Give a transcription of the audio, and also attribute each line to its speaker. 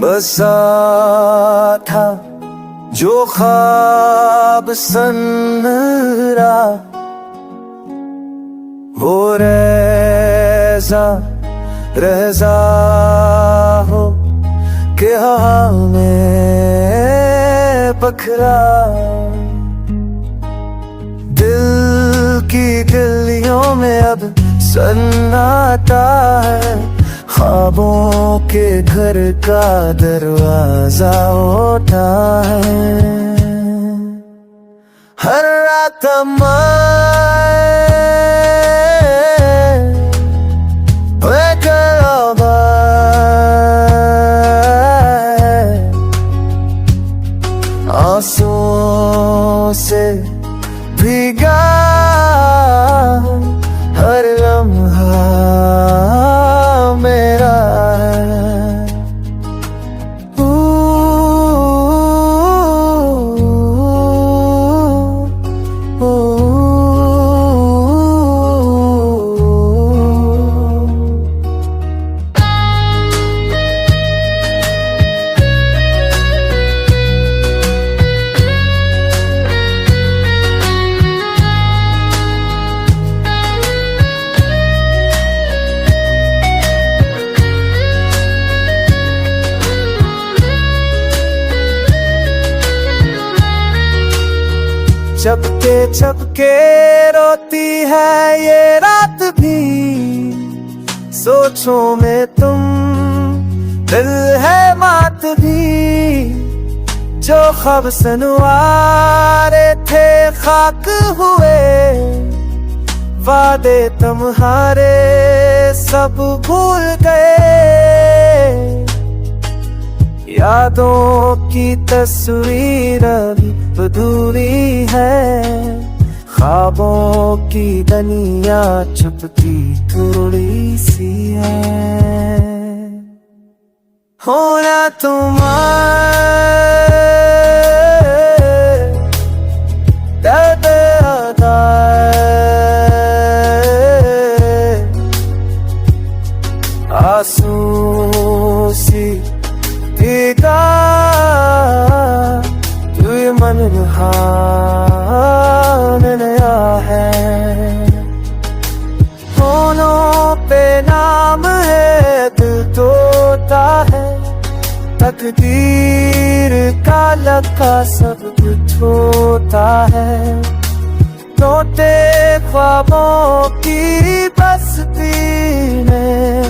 Speaker 1: बसा था जो ख्वाब सनरा, वो रज़ा रज़ा हो के हमें बखरा। दिल की गलियों में अब सन्नाटा है, ख्वाबों के घर का दरवाजा उठा है। हर रात आंसुओं से भीगा हर लम्हा मेरा है। चपके चपके रोती है ये रात भी, सोचों में तुम दिल है मात भी। जो ख्वाब सनवारे थे खाक हुए, वादे तुम्हारे सब भूल गए। यादों की तस्वीर अभी अधूरी है, ख्वाबों की दुनिया छुपती थोड़ी सी है। होना तुम्हारे दर्द अदा, आंसू सी भीगा मन नया है। होनों पे नाम है, दिल तोता है, तकदीर का लगा सब कुछ होता है। टूटे ख्वाबों की बस्ती में